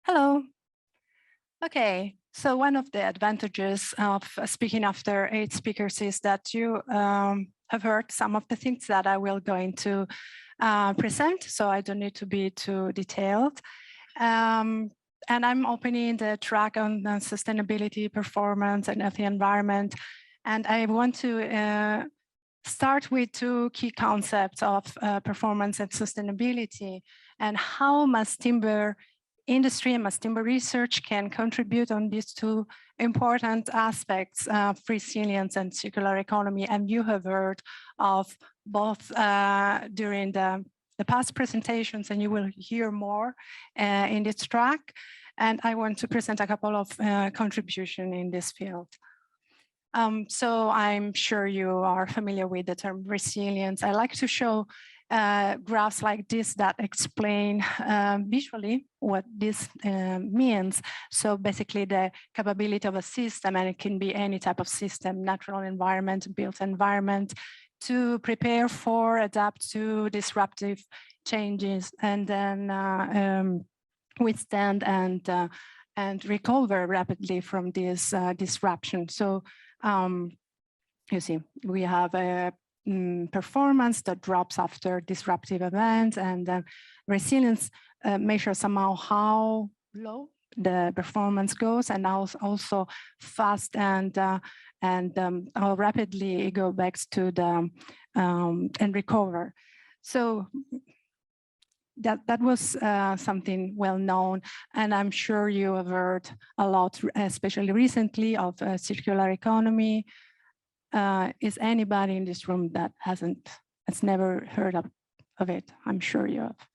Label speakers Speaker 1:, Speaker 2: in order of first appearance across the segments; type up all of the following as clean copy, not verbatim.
Speaker 1: Hello. Okay, so one of the advantages of speaking after 8 speakers is that you have heard some of the things that I will going to present, so I don't need to be too detailed. And I'm opening the track on sustainability, performance, and healthy environment. And I want to start with 2 key concepts of performance and sustainability, and how mass timber industry and mass timber research can contribute on these 2 important aspects of resilience and circular economy. And you have heard of both during the past presentations, and you will hear more in this track. And I want to present a couple of contributions in this field. So I'm sure you are familiar with the term resilience. I like to show graphs like this that explain visually what this means. So basically the capability of a system, and it can be any type of system, natural environment, built environment, to prepare for, adapt to disruptive changes, and then withstand and recover rapidly from this disruption. So you see, we have a performance that drops after disruptive events, and then resilience measures somehow how low the performance goes, and also fast and how rapidly it goes back to the and recover. So that was something well known, and I'm sure you have heard a lot, especially recently, of circular economy. Is anybody in this room that has never heard of it? I'm sure you have.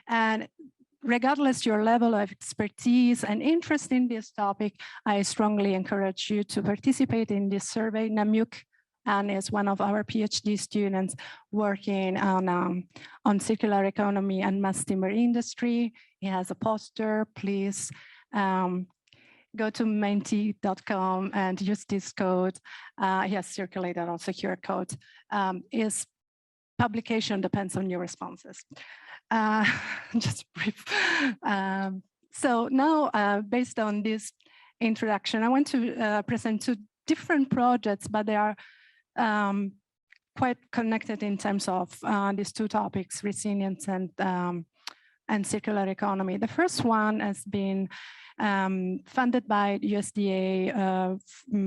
Speaker 1: And regardless your level of expertise and interest in this topic, I strongly encourage you to participate in this survey. Namyuk and is one of our PhD students working on circular economy and mass timber industry. He has a poster. Please go to menti.com and use this code. He has circulated also QR code. His publication depends on your responses. Just brief. So now, based on this introduction, I want to present 2 different projects, but they are quite connected in terms of these 2 topics, resilience and circular economy. The first one has been funded by USDA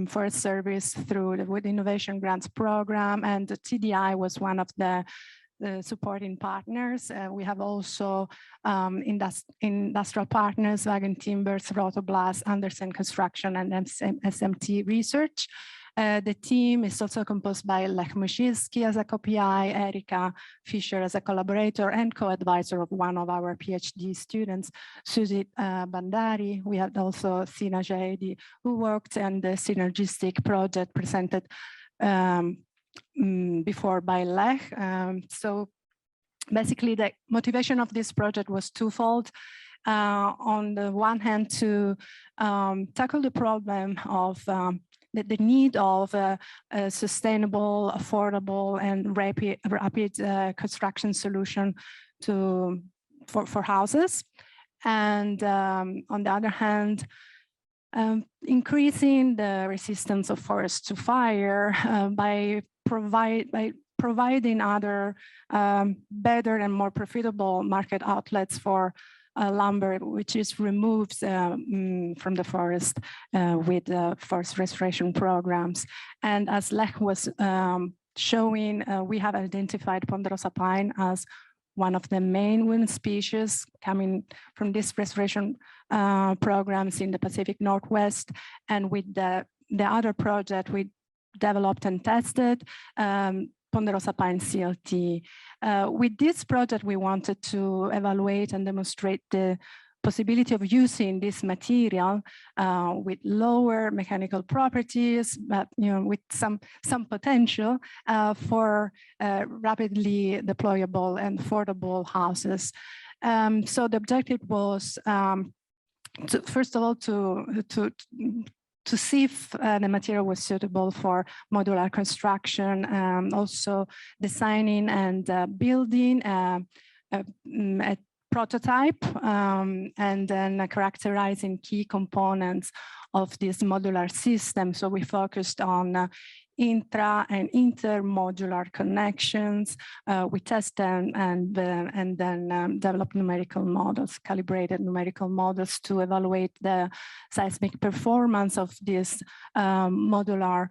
Speaker 1: Forest Service through the Wood Innovation Grants Program, and the TDI was one of the supporting partners. We have also industrial partners, Wagon Timbers, Rotoblast, Andersen Construction, and SMT Research. The team is also composed by Lech Moszyński as a co-PI, Erika Fischer as a collaborator and co-advisor of one of our PhD students, Suzy Bandari. We had also Sina Jahedi, who worked on the synergistic project presented before by Lech. So basically the motivation of this project was twofold. On the one hand, to tackle the problem of the need of a sustainable, affordable, and rapid construction solution for houses. And on the other hand, increasing the resistance of forests to fire by providing other better and more profitable market outlets for lumber, which is removed from the forest with forest restoration programs. And as Lech was showing, we have identified ponderosa pine as one of the main wood species coming from these restoration programs in the Pacific Northwest. And with the other project we developed and tested, ponderosa pine CLT. With this project, we wanted to evaluate and demonstrate the possibility of using this material with lower mechanical properties, but with some potential for rapidly deployable and affordable houses. So the objective was, first of all, to see if the material was suitable for modular construction, also designing and building a prototype and then characterizing key components of this modular system. So we focused on intra and intermodular connections. We test them and then develop numerical models, calibrated numerical models to evaluate the seismic performance of this modular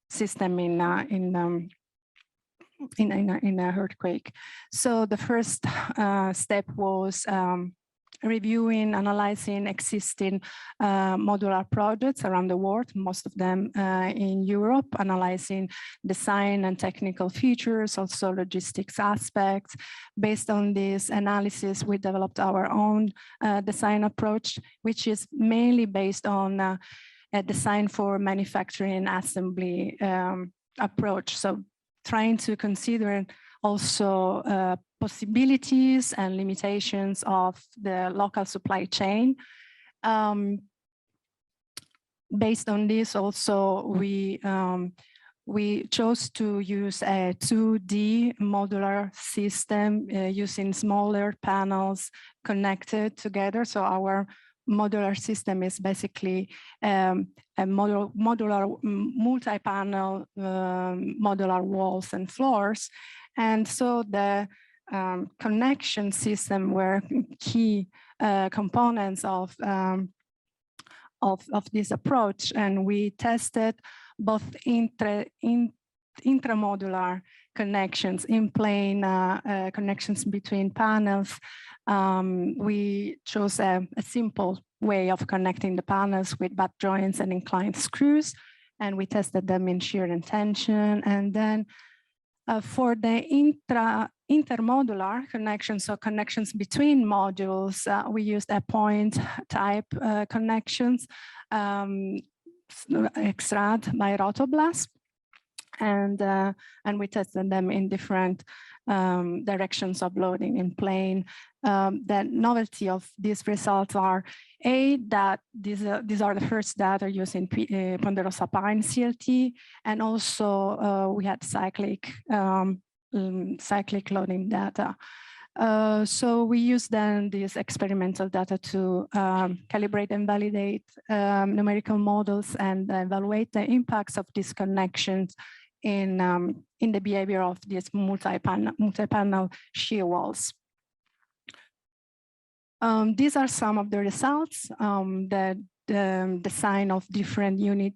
Speaker 1: system in an earthquake. So the first step was reviewing, analyzing existing modular projects around the world, most of them in Europe, analyzing design and technical features, also logistics aspects. Based on this analysis, we developed our own design approach, which is mainly based on a design for manufacturing assembly approach. So trying to consider also possibilities and limitations of the local supply chain. Based on this also, we chose to use a 2D modular system using smaller panels connected together. So our modular system is basically a modular multi-panel modular walls and floors. And so the connection system were key components of this approach. And we tested both intramodular connections, in plane connections between panels. We chose a simple way of connecting the panels with butt joints and inclined screws, and we tested them in shear and tension. And then for the intermodular connections, so connections between modules, we used a point type connections extracted by rotoblast. And we tested them in different directions of loading in plane. The novelty of these results are that these are the first data using Ponderosa Pine CLT, and also we had cyclic loading data. So we use then this experimental data to calibrate and validate numerical models and evaluate the impacts of these connections in the behavior of these multi-panel shear walls. These are some of the results, the design of different unit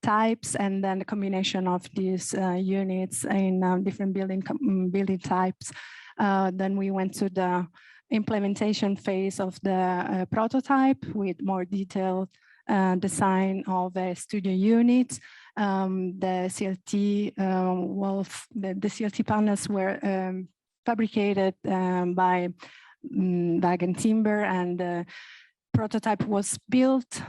Speaker 1: types, and then the combination of these units in different building types. Then we went to the implementation phase of the prototype with more detailed design of a studio unit. The CLT the CLT panels were fabricated by Wagen Timber, and the prototype was built,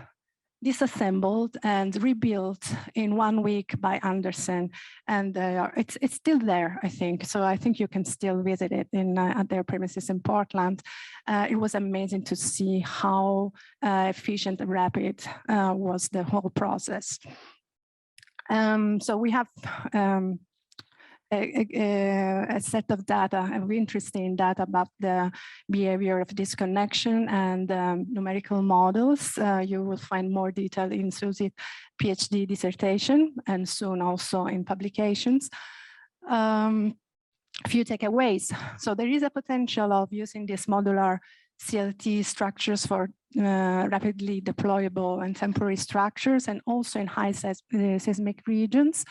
Speaker 1: disassembled, and rebuilt in 1 week by Andersen. And it's still there, I think. So I think you can still visit it at their premises in Portland. It was amazing to see how efficient and rapid was the whole process. So we have a set of data, interesting data about the behavior of disconnection and numerical models. You will find more detail in Susie's PhD dissertation and soon also in publications. A few takeaways. So there is a potential of using these modular CLT structures for rapidly deployable and temporary structures, and also in high seismic regions.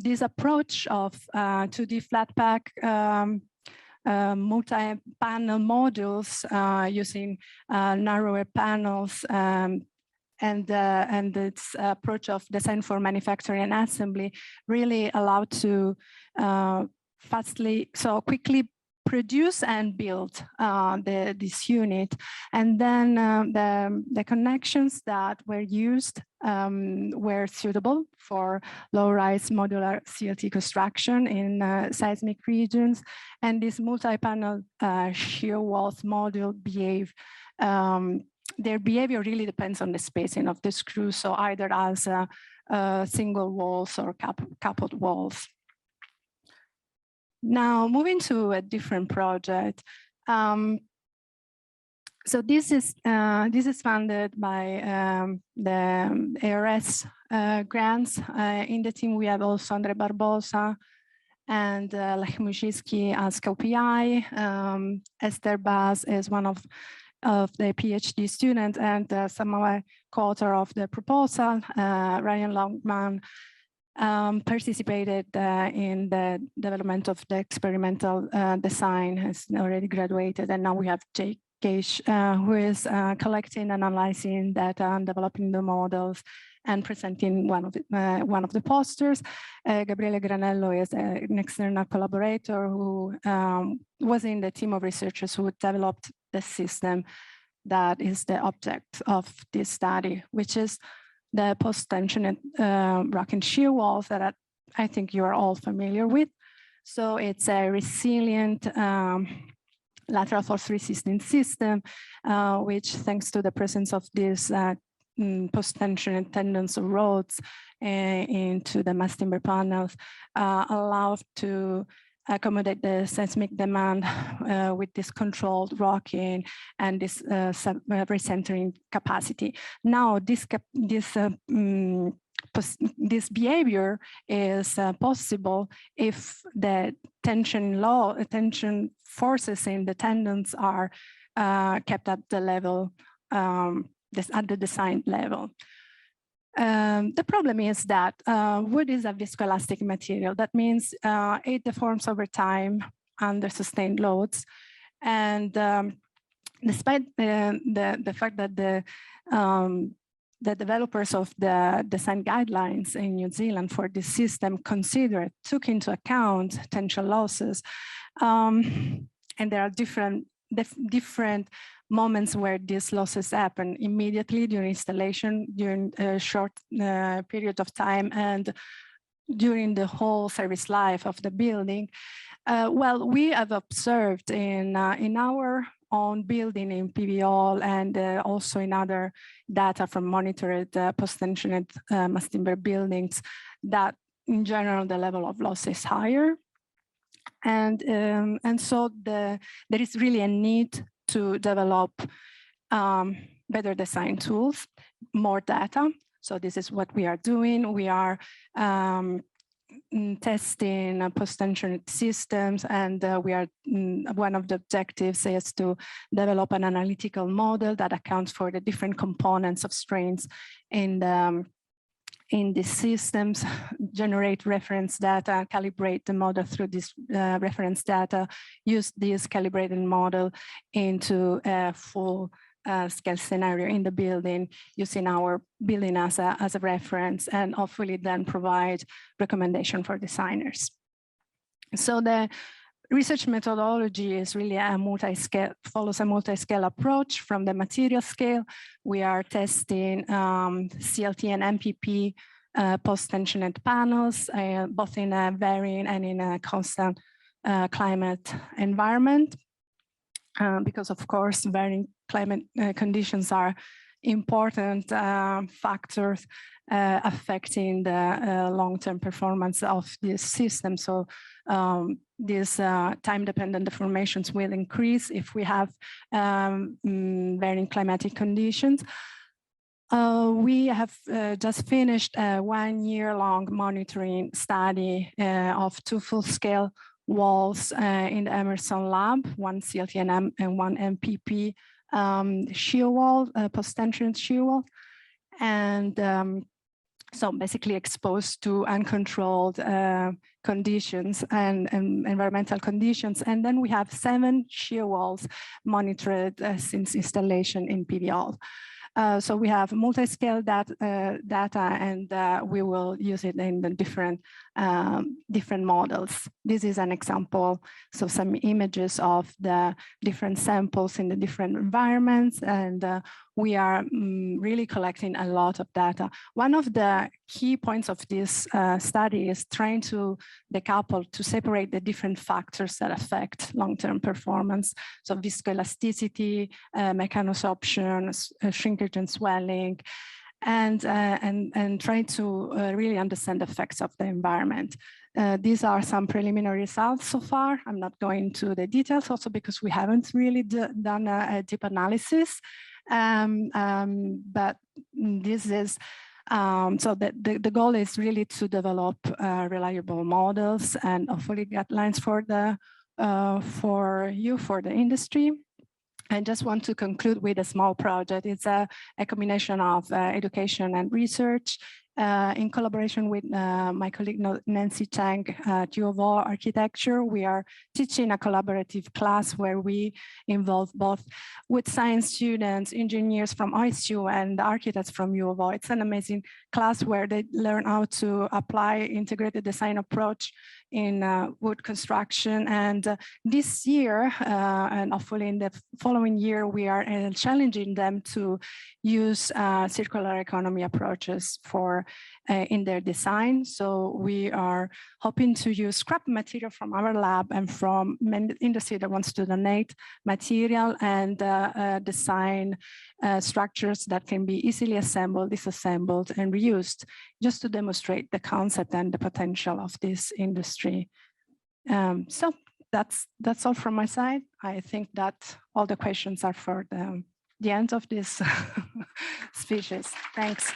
Speaker 1: This approach of 2D flat pack multi-panel modules using narrower panels and its approach of design for manufacturing and assembly really allowed to quickly produce and build this unit. And then the connections that were used were suitable for low-rise modular CLT construction in seismic regions. And this multi-panel shear walls module their behavior really depends on the spacing of the screws, so either as single walls or coupled walls. Now, moving to a different project, So this is funded by the ARS grants. In the team, we have also Andre Barbosa and Lech Muzicki as co-PI. Esther Baz is one of the PhD student and some of my co-author of the proposal. Ryan Longman participated in the development of the experimental design, has already graduated, and now we have Jake Gage, who is collecting and analyzing data and developing the models and presenting one of the posters. Gabriele Granello is an external collaborator who was in the team of researchers who developed the system that is the object of this study, which is the post-tensioned rock and shear walls that I think you are all familiar with. So it's a resilient lateral force resisting system, which thanks to the presence of these post-tensioned tendons or rods into the mass timber panels, allow to accommodate the seismic demand with this controlled rocking and this recentering capacity. Now, this behavior is possible if the tension forces in the tendons are kept at the level, at the design level. The problem is that wood is a viscoelastic material. That means it deforms over time under sustained loads. And despite the fact that the developers of the design guidelines in New Zealand for this system took into account tension losses, and there are different moments where these losses happen immediately during installation, during a short period of time, and during the whole service life of the building. Well, we have observed in our own building in PVOL and also in other data from monitored post-tensioned mass timber buildings that in general the level of loss is higher. And so there is really a need to develop better design tools, more data. So this is what we are doing. We are testing post-tensioned systems, and we are one of the objectives is to develop an analytical model that accounts for the different components of strains in these systems, generate reference data, calibrate the model through this reference data, use this calibrated model into a full scale scenario in the building, using our building as a reference, and hopefully then provide recommendation for designers. So the research methodology is really a multi-scale, follows a multi-scale approach. From the material scale, we are testing CLT and MPP post-tensioned panels, both in a varying and in a constant climate environment. Because of course, varying climate conditions are important factors affecting the long-term performance of this system. So these time-dependent deformations will increase if we have varying climatic conditions. We have just finished a 1-year-long monitoring study of 2 full-scale walls in the Emerson lab, 1 CLT and 1 MPP shear wall, post-tension shear wall. And so basically exposed to uncontrolled conditions and environmental conditions. And then we have 7 shear walls monitored since installation in PVOL. So we have multi-scale data, and we will use it in the different models. This is an example, so some images of the different samples in the different environments, and we are really collecting a lot of data. One of the key points of this study is trying to decouple, to separate the different factors that affect long-term performance. So viscoelasticity, mechanosorption, shrinkage and swelling, and trying to really understand the effects of the environment. These are some preliminary results so far. I'm not going into the details also because we haven't really done a deep analysis. But this is, so the goal is really to develop reliable models and hopefully guidelines for the industry. I just want to conclude with a small project. It's a combination of education and research in collaboration with my colleague Nancy Chang at U of O Architecture. We are teaching a collaborative class where we involve both wood science students, engineers from OSU, and architects from U of O. It's an amazing class where they learn how to apply integrated design approach in wood construction. And this year, and hopefully in the following year, we are challenging them to use circular economy approaches for in their design. So we are hoping to use scrap material from our lab and from industry that wants to donate material and design structures that can be easily assembled, disassembled, and reused, just to demonstrate the concept and the potential of this industry. So that's all from my side. I think that all the questions are for the end of this speeches. Thanks.